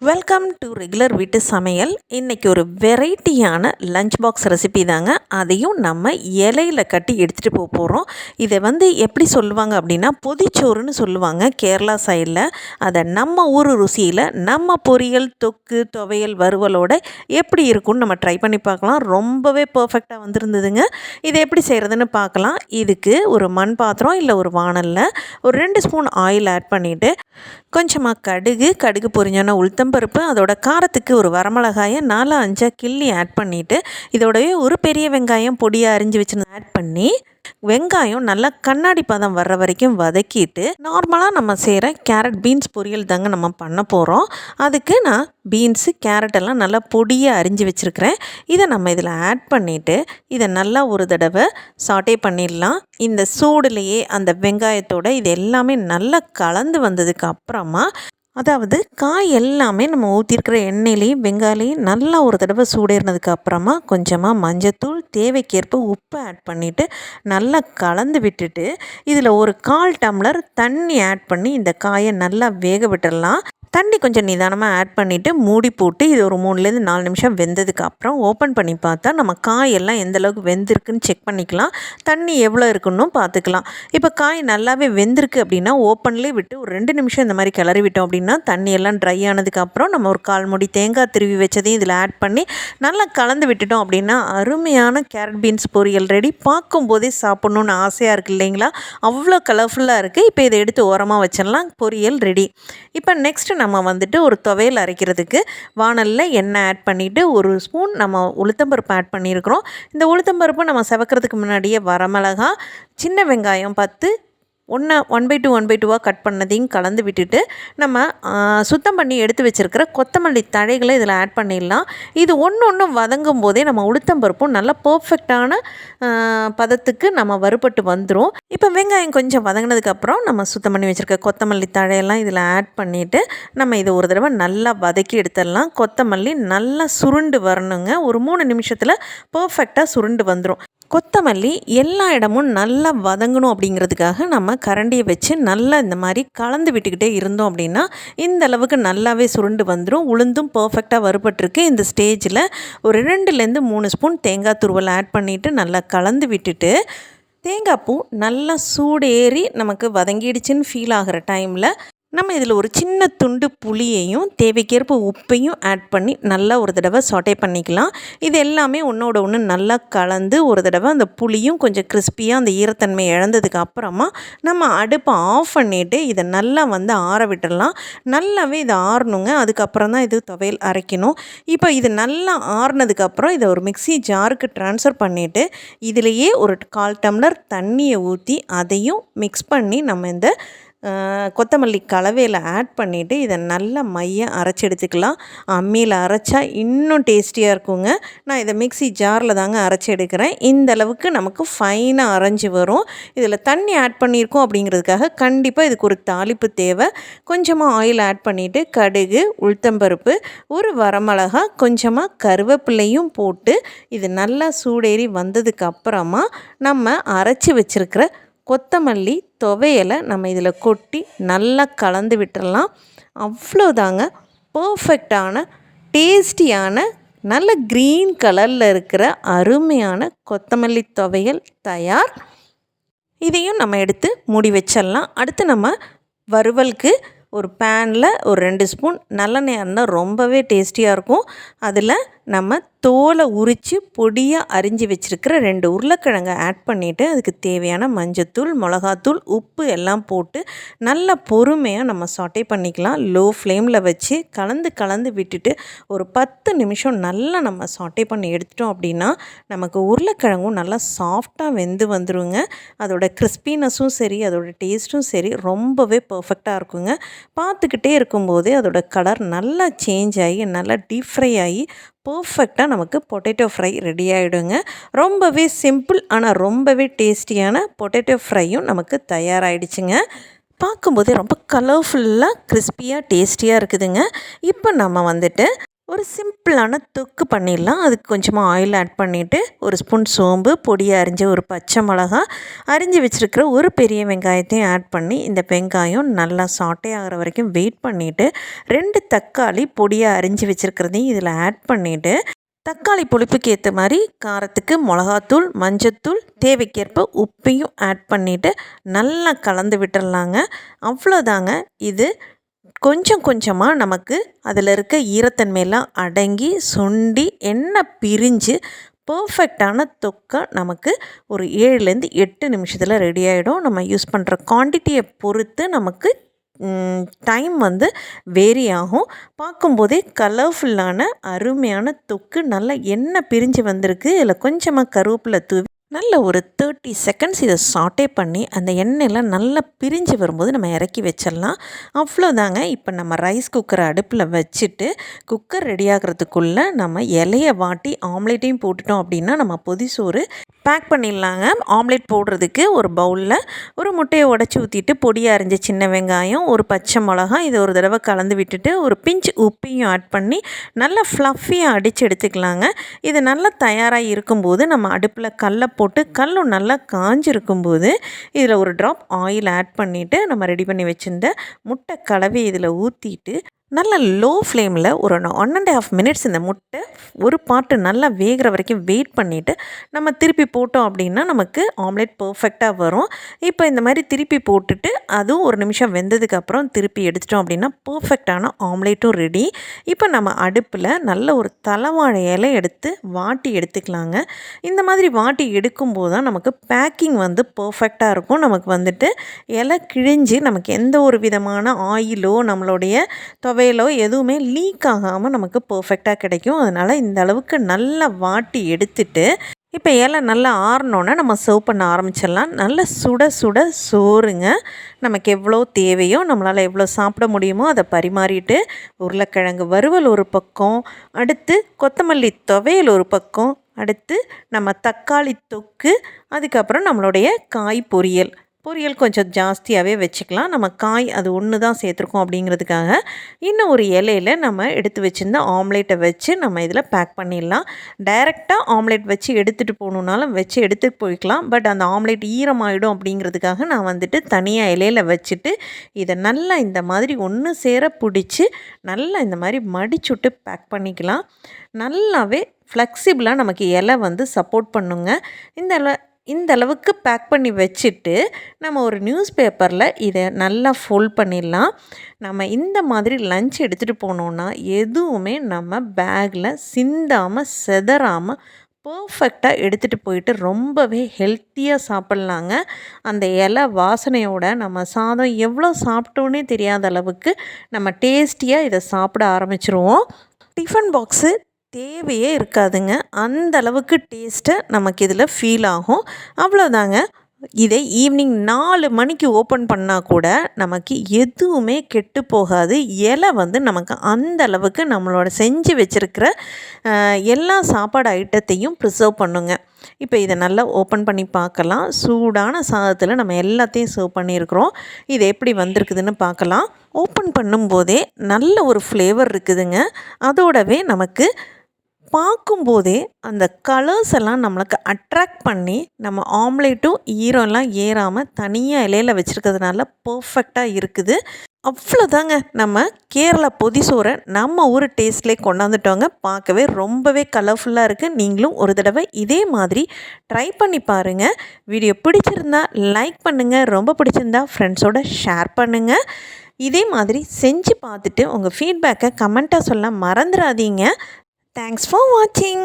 Welcome to regular வீட்டு சமையல். இன்றைக்கி ஒரு வெரைட்டியான லஞ்ச் பாக்ஸ் ரெசிபி தாங்க. அதையும் நம்ம இலையில் கட்டி எடுத்துகிட்டு போக போகிறோம். இதை எப்படி சொல்லுவாங்க அப்படின்னா பொதிச்சோறுன்னு சொல்லுவாங்க கேரளா சைடில். அதை நம்ம ஊர் ருசியில் நம்ம பொரியல், தொக்கு, துவையல், வறுவலோட எப்படி இருக்கும்னு நம்ம ட்ரை பண்ணி பார்க்கலாம். ரொம்பவே பர்ஃபெக்டாக வந்திருந்ததுங்க. இதை எப்படி செய்கிறதுன்னு பார்க்கலாம். இதுக்கு ஒரு மண் பாத்திரம் இல்லை ஒரு வாணலில் ஒரு 2 ஸ்பூன் ஆயில் ஆட் பண்ணிவிட்டு கொஞ்சமாக கடுகு பொரிஞ்சோன்னா உளுத்தம்பருப்பு, அதோட காரத்துக்கு ஒரு வரமிளகாயை 4-5 கிள்ளி ஆட் பண்ணிவிட்டு இதோடய ஒரு பெரிய வெங்காயம் பொடியாக அரிஞ்சு வச்சு ஆட் பண்ணி வெங்காயம் நல்லா கண்ணாடி பதம் வர்ற வரைக்கும் வதக்கிட்டு நார்மலாக நம்ம செய்கிற கேரட் பீன்ஸ் பொரியல் தாங்க நம்ம பண்ண போகிறோம். அதுக்கு நான் பீன்ஸு கேரட் எல்லாம் நல்லா பொடியாக அரிஞ்சு வச்சுருக்கிறேன். இதை நம்ம இதில் ஆட் பண்ணிவிட்டு இதை நல்லா ஒரு தடவை சாட்டே பண்ணிடலாம். இந்த சூடுலேயே அந்த வெங்காயத்தோட இது எல்லாமே நல்லா கலந்து வந்ததுக்கு அப்புறமா, அதாவது காய் எல்லாமே நம்ம ஊற்றிருக்கிற எண்ணெயிலையும் வெங்காயலையும் நல்லா ஒரு தடவை சூடேறினதுக்கு அப்புறமா கொஞ்சமாக மஞ்சத்தூள், தேவைக்கேற்ப உப்பு ஆட் பண்ணிவிட்டு நல்லா கலந்து விட்டுட்டு இதில் ஒரு 1/4 டம்ளர் தண்ணி ஆட் பண்ணி இந்த காயை நல்லா வேக விட்டுடலாம். தண்ணி கொஞ்சம் நிதானமாக ஆட் பண்ணிவிட்டு மூடி போட்டு இது ஒரு 3-4 நிமிஷம் வெந்ததுக்கு அப்புறம் ஓப்பன் பண்ணி பார்த்தா நம்ம காயெல்லாம் எந்தளவுக்கு வெந்திருக்குன்னு செக் பண்ணிக்கலாம். தண்ணி எவ்வளோ இருக்குன்னு பார்த்துக்கலாம். இப்போ காய் நல்லாவே வெந்திருக்கு அப்படின்னா ஓப்பன்லேயே விட்டு ஒரு 2 நிமிஷம் இந்த மாதிரி கிளறி விட்டோம் அப்படின்னா தண்ணியெல்லாம் ட்ரை ஆனதுக்கப்புறம் நம்ம ஒரு 1/4 மூடி தேங்காய் திருவி வச்சதையும் இதில் ஆட் பண்ணி நல்லா கலந்து விட்டுட்டோம் அப்படின்னா அருமையான கேரட் பீன்ஸ் பொரியல் ரெடி. பார்க்கும்போதே சாப்பிட்ணுன்னு ஆசையாக இருக்குது இல்லைங்களா? அவ்வளோ கலர்ஃபுல்லாக இருக்குது. இப்போ இதை எடுத்து ஓரமாக வச்சிடலாம். பொரியல் ரெடி. இப்போ நெக்ஸ்ட்டு நம்ம ஒரு துவையல் அரைக்கிறதுக்கு வாணலில் எண்ணெய் ஆட் பண்ணிவிட்டு 1 ஸ்பூன் நம்ம உளுத்தம்பருப்பு ஆட் பண்ணியிருக்கிறோம். இந்த உளுத்தம்பருப்பு நம்ம செவக்கிறதுக்கு முன்னாடியே வரமிளகா, சின்ன வெங்காயம் 10 1/2 கட் பண்ணதையும் கலந்து விட்டுட்டு நம்ம சுத்தம் பண்ணி எடுத்து வச்சுருக்கிற கொத்தமல்லி தழைகளை இதில் ஆட் பண்ணிடலாம். இது ஒன்று வதங்கும் போதே நம்ம உளுத்தம்பருப்பும் நல்லா பர்ஃபெக்டான பதத்துக்கு நம்ம வறுபட்டு வந்துடும். இப்போ வெங்காயம் கொஞ்சம் வதங்கினதுக்கப்புறம் நம்ம சுத்தம் பண்ணி வச்சுருக்க கொத்தமல்லி தழையெல்லாம் இதில் ஆட் பண்ணிவிட்டு நம்ம இதை ஒரு தடவை நல்லா வதக்கி எடுத்துடலாம். கொத்தமல்லி நல்லா சுருண்டு வரணுங்க. ஒரு 3 நிமிஷத்தில் பர்ஃபெக்டாக சுருண்டு வந்துடும். கொத்தமல்லி எல்லா இடமும் நல்லா வதங்கணும் அப்படிங்கிறதுக்காக நம்ம கரண்டியை வச்சு நல்லா இந்த மாதிரி கலந்து விட்டுக்கிட்டே இருந்தோம் அப்படின்னா இந்த அளவுக்கு நல்லாவே சுருண்டு வந்துடும். உளுந்தும் பர்ஃபெக்டாக வறுபட்டுருக்கு. இந்த ஸ்டேஜில் ஒரு 2-3 ஸ்பூன் தேங்காய் துருவல் ஆட் பண்ணிவிட்டு நல்லா கலந்து விட்டுட்டு தேங்காய் பூ நல்லா சூடேறி நமக்கு வதங்கிடுச்சுன்னு ஃபீல் ஆகிற டைமில் நம்ம இதில் ஒரு சின்ன துண்டு புளியையும் தேவைக்கேற்ப உப்பையும் ஆட் பண்ணி நல்லா ஒரு தடவை சாட்டே பண்ணிக்கலாம். இது எல்லாமே ஒன்றோட ஒன்று நல்லா கலந்து ஒரு தடவை அந்த புளியும் கொஞ்சம் கிறிஸ்பியாக அந்த ஈரத்தன்மை இழந்ததுக்கு அப்புறமா நம்ம அடுப்பை ஆஃப் பண்ணிவிட்டு இதை நல்லா ஆற விட்டுடலாம். நல்லாவே இதை ஆறணுங்க. அதுக்கப்புறம் தான் இது துவையல் அரைக்கணும். இப்போ இது நல்லா ஆறுனதுக்கப்புறம் இதை ஒரு மிக்ஸி ஜாருக்கு ட்ரான்ஸ்ஃபர் பண்ணிவிட்டு இதிலையே ஒரு 1/4 டம்ளர் தண்ணியை ஊற்றி அதையும் மிக்ஸ் பண்ணி நம்ம இந்த கொத்தமல்லி கலவையில் ஆட் பண்ணிவிட்டு இதை நல்லா அரைச்சி எடுத்துக்கலாம். அம்மியில் அரைச்சா இன்னும் டேஸ்டியாக இருக்குங்க. நான் இதை மிக்ஸி ஜாரில் தாங்க அரைச்சி எடுக்கிறேன். இந்த அளவுக்கு நமக்கு ஃபைனாக அரைஞ்சி வரும். இதில் தண்ணி ஆட் பண்ணியிருக்கோம் அப்படிங்கிறதுக்காக கண்டிப்பாக இதுக்கு ஒரு தாளிப்பு தேவை. கொஞ்சமாக ஆயில் ஆட் பண்ணிவிட்டு கடுகு, உளுத்தம்பருப்பு, ஒரு வரமிளகா, கொஞ்சமாக கருவேப்பிலையும் போட்டு இது நல்லா சூடேறி வந்ததுக்கு அப்புறமா நம்ம அரைச்சி வச்சுருக்கிற கொத்தமல்லி துவையலை நம்ம இதில் கொட்டி நல்லா கலந்து விட்டுறலாம். அவ்வளோதாங்க. பர்ஃபெக்டான டேஸ்டியான நல்ல க்ரீன் கலரில் இருக்கிற அருமையான கொத்தமல்லி துவையல் தயார். இதையும் நம்ம எடுத்து மூடி வச்சிடலாம். அடுத்து நம்ம வறுவலுக்கு ஒரு பேனில் ஒரு 2 ஸ்பூன் நல்லெண்ணெய் இருந்தால் ரொம்பவே டேஸ்டியாக இருக்கும். அதில் நம்ம தோலை உரித்து பொடியாக அரிஞ்சு வச்சுருக்கிற 2 உருளைக்கிழங்கை ஆட் பண்ணிவிட்டு அதுக்கு தேவையான மஞ்சத்தூள், மிளகாத்தூள், உப்பு எல்லாம் போட்டு நல்லா பொறுமையாக நம்ம சாட்டே பண்ணிக்கலாம். லோ ஃப்ளேமில் வச்சு கலந்து விட்டுட்டு ஒரு 10 நிமிஷம் நல்லா நம்ம சாட்டே பண்ணி எடுத்துட்டோம் அப்படின்னா நமக்கு உருளைக்கிழங்கும் நல்லா சாஃப்டாக வெந்து வந்துடுங்க. அதோட கிறிஸ்பினஸும் சரி, அதோட டேஸ்ட்டும் சரி ரொம்பவே பர்ஃபெக்டாக இருக்குங்க. பார்த்துக்கிட்டே இருக்கும்போதே அதோட கலர் நல்லா சேஞ்ச் ஆகி நல்லா டீப் ஃப்ரை ஆகி பர்ஃபெக்டாக நமக்கு பொட்டேட்டோ ஃப்ரை ரெடி ஆகிடுங்க. ரொம்பவே சிம்பிள் ஆனால் ரொம்பவே டேஸ்டியான பொட்டேட்டோ ஃப்ரையும் நமக்கு தயாராகிடுச்சுங்க. பார்க்கும்போதே ரொம்ப கலர்ஃபுல்லாக கிறிஸ்பியாக டேஸ்டியாக இருக்குதுங்க. இப்போ நம்ம ஒரு சிம்பிளான தொக்கு பண்ணிடலாம். அதுக்கு கொஞ்சமாக ஆயில் ஆட் பண்ணிவிட்டு, ஒரு ஸ்பூன் சோம்பு, பொடியாக அரிஞ்ச ஒரு பச்சை மிளகா, அரிஞ்சு வச்சுருக்கிற ஒரு பெரிய வெங்காயத்தையும் ஆட் பண்ணி, இந்த வெங்காயம் நல்லா சாட்டே ஆகிற வரைக்கும் வெயிட் பண்ணிவிட்டு, 2 தக்காளி பொடியாக அரிஞ்சு வச்சுருக்கிறதையும் இதில் ஆட் பண்ணிவிட்டு, தக்காளி புளிப்புக்கு ஏற்ற மாதிரி காரத்துக்கு மிளகாத்தூள், மஞ்சத்தூள், தேவைக்கேற்ப உப்பையும் ஆட் பண்ணிவிட்டு நல்லா கலந்து விட்டுறலாங்க. அவ்வளோதாங்க. இது கொஞ்சம் கொஞ்சமாக நமக்கு அதில் இருக்க ஈரத்தன்மையெல்லாம் அடங்கி சுண்டி எண்ணெய் பிரிஞ்சு பர்ஃபெக்டான தொக்கை நமக்கு ஒரு 7லேருந்து 8 நிமிஷத்தில் ரெடி ஆகிடும். நம்ம யூஸ் பண்ணுற குவான்டிட்டியை பொறுத்து நமக்கு டைம் வந்து வேரி ஆகும். பார்க்கும்போதே கலர்ஃபுல்லான அருமையான தொக்கு நல்லா எண்ணெய் பிரிஞ்சு வந்திருக்கு. இதில் கொஞ்சமாக கருவேப்பிலை தூவி நல்ல ஒரு 30 செகண்ட்ஸ் இதை சாட்டே பண்ணி அந்த எண்ணெயெல்லாம் நல்லா பிரிஞ்சு வரும்போது நம்ம இறக்கி வச்சிடலாம். அவ்வளோதாங்க. இப்போ நம்ம ரைஸ் குக்கரை அடுப்பில் வச்சுட்டு குக்கர் ரெடி ஆகிறதுக்குள்ளே நம்ம இலையை வாட்டி ஆம்லேட்டையும் போட்டுட்டோம் அப்படின்னா நம்ம பொதிசோறு பேக் பண்ணிடலாங்க. ஆம்லேட் போடுறதுக்கு ஒரு பவுலில் ஒரு முட்டையை உடச்சி ஊற்றிட்டு பொடியாக அரிஞ்ச சின்ன வெங்காயம், ஒரு பச்சை மிளகா இதை ஒரு தடவை கலந்து விட்டுட்டு ஒரு பிஞ்ச் உப்பையும் ஆட் பண்ணி நல்லா ஃப்ளஃபியாக அடித்து எடுத்துக்கலாங்க. இது நல்லா தயாராக இருக்கும்போது நம்ம அடுப்பில் கல்லை போட்டு கல்லும் நல்லா காஞ்சிருக்கும்போது இதில் ஒரு ட்ராப் ஆயில் ஆட் பண்ணிவிட்டு நம்ம ரெடி பண்ணி வச்சுருந்த முட்டை கலவை இதில் ஊற்றிட்டு நல்லா லோ ஃப்ளேமில் ஒரு 1.5 மினிட்ஸ் இந்த முட்டை ஒரு பாட்டு நல்லா வேகிற வரைக்கும் வெயிட் பண்ணிவிட்டு நம்ம திருப்பி போட்டோம் அப்படின்னா நமக்கு ஆம்லேட் பர்ஃபெக்டாக வரும். இப்போ இந்த மாதிரி திருப்பி போட்டுட்டு அதுவும் ஒரு நிமிஷம் வெந்ததுக்கப்புறம் திருப்பி எடுத்துட்டோம் அப்படின்னா பர்ஃபெக்டான ஆம்லேட்டும் ரெடி. இப்போ நம்ம அடுப்பில் நல்ல ஒரு தலைவாழை இலை எடுத்து வாட்டி எடுத்துக்கலாங்க. இந்த மாதிரி வாட்டி எடுக்கும்போது தான் நமக்கு பேக்கிங் வந்து பர்ஃபெக்டாக இருக்கும். நமக்கு வந்துட்டு இலை கிழிஞ்சு நமக்கு எந்த ஒரு விதமான ஆயிலோ நம்மளுடைய துவையலோ எதுவுமே லீக் ஆகாமல் நமக்கு பர்ஃபெக்டாக கிடைக்கும். அதனால் இந்த அளவுக்கு நல்லா வாட்டி எடுத்துட்டு இப்போ இலை நல்லா ஆறினோன்னே நம்ம சர்வ் பண்ண ஆரம்பிச்சிடலாம். நல்லா சுட சுட சோறுங்க. நமக்கு எவ்வளோ தேவையோ நம்மளால் எவ்வளோ சாப்பிட முடியுமோ அதை பரிமாறிட்டு உருளைக்கிழங்கு வறுவல் ஒரு பக்கம், அடுத்து கொத்தமல்லி துவையல் ஒரு பக்கம், அடுத்து நம்ம தக்காளி தொக்கு, அதுக்கப்புறம் நம்மளுடைய காய் பொரியல் கொஞ்சம் ஜாஸ்தியாகவே வச்சுக்கலாம். நம்ம காய் அது ஒன்று தான் சேர்த்துருக்கோம் அப்படிங்கிறதுக்காக இன்னும் ஒரு இலையில் நம்ம எடுத்து வச்சுருந்த ஆம்லேட்டை வச்சு நம்ம இதில் பேக் பண்ணிடலாம். டைரெக்டாக ஆம்லேட் வச்சு எடுத்துகிட்டு போகணுன்னாலும் வச்சு எடுத்துகிட்டு போய்க்கலாம். பட் அந்த ஆம்லேட் ஈரமாயிடும் அப்படிங்கிறதுக்காக நான் வந்துட்டு தனியாக இலையில் வச்சுட்டு இதை நல்லா இந்த மாதிரி ஒன்று சேர பிடிச்சி நல்லா இந்த மாதிரி மடிச்சுட்டு பேக் பண்ணிக்கலாம். நல்லாவே ஃப்ளெக்சிபிளாக நமக்கு இலை வந்து சப்போர்ட் பண்ணுங்க. இந்த அளவுக்கு பேக் பண்ணி வச்சுட்டு நம்ம ஒரு நியூஸ் பேப்பரில் இதை நல்லா ஃபோல்ட் பண்ணிடலாம். நம்ம இந்த மாதிரி லஞ்ச் எடுத்துகிட்டு போனோன்னா எதுவுமே நம்ம பேக்கில் சிந்தாமல் செதறாமல் பர்ஃபெக்டாக எடுத்துகிட்டு போயிட்டு ரொம்பவே ஹெல்த்தியாக சாப்பிட்லாங்க. அந்த இலை வாசனையோட நம்ம சாதம் எவ்வளோ சாப்பிட்டோன்னே தெரியாத அளவுக்கு நம்ம டேஸ்டியாக இதை சாப்பிட ஆரம்பிச்சிருவோம். டிஃபன் பாக்ஸு தேவையே இருக்காதுங்க. அந்த அளவுக்கு டேஸ்ட்டை நமக்கு இதில் ஃபீல் ஆகும். அவ்வளோதாங்க. இதை ஈவினிங் 4 மணிக்கு ஓப்பன் பண்ணால் கூட நமக்கு எதுவுமே கெட்டு போகாது. இலை வந்து நமக்கு அந்த அளவுக்கு நம்மளோட செஞ்சு வச்சுருக்கிற எல்லா சாப்பாடு ஐட்டத்தையும் ப்ரிசர்வ் பண்ணுங்க. இப்போ இதை நல்லா ஓப்பன் பண்ணி பார்க்கலாம். சூடான சாதத்தில் நம்ம எல்லாத்தையும் சர்வ் பண்ணியிருக்கிறோம். இது எப்படி வந்திருக்குதுன்னு பார்க்கலாம். ஓப்பன் பண்ணும்போதே நல்ல ஒரு ஃப்ளேவர் இருக்குதுங்க. அதோடவே நமக்கு பார்க்கும்போதே அந்த கலர்ஸ் எல்லாம் நம்மளுக்கு அட்ராக்ட் பண்ணி நம்ம ஆம்லேட்டும் ஈரம்லாம் ஏறாமல் தனியாக இலையில் வச்சுருக்கிறதுனால பர்ஃபெக்டாக இருக்குது. அவ்வளோதாங்க. நம்ம கேரளா பொதிசோறை நம்ம ஊர் டேஸ்ட்லேயே கொண்டாந்துட்டோங்க. பார்க்கவே ரொம்பவே கலர்ஃபுல்லாக இருக்குது. நீங்களும் ஒரு தடவை இதே மாதிரி ட்ரை பண்ணி பாருங்கள். வீடியோ பிடிச்சிருந்தா லைக் பண்ணுங்கள். ரொம்ப பிடிச்சிருந்தா ஃப்ரெண்ட்ஸோடு ஷேர் பண்ணுங்கள். இதே மாதிரி செஞ்சு பார்த்துட்டு உங்கள் ஃபீட்பேக்கை கமெண்ட்டாக சொல்ல மறந்துடாதீங்க. Thanks for watching.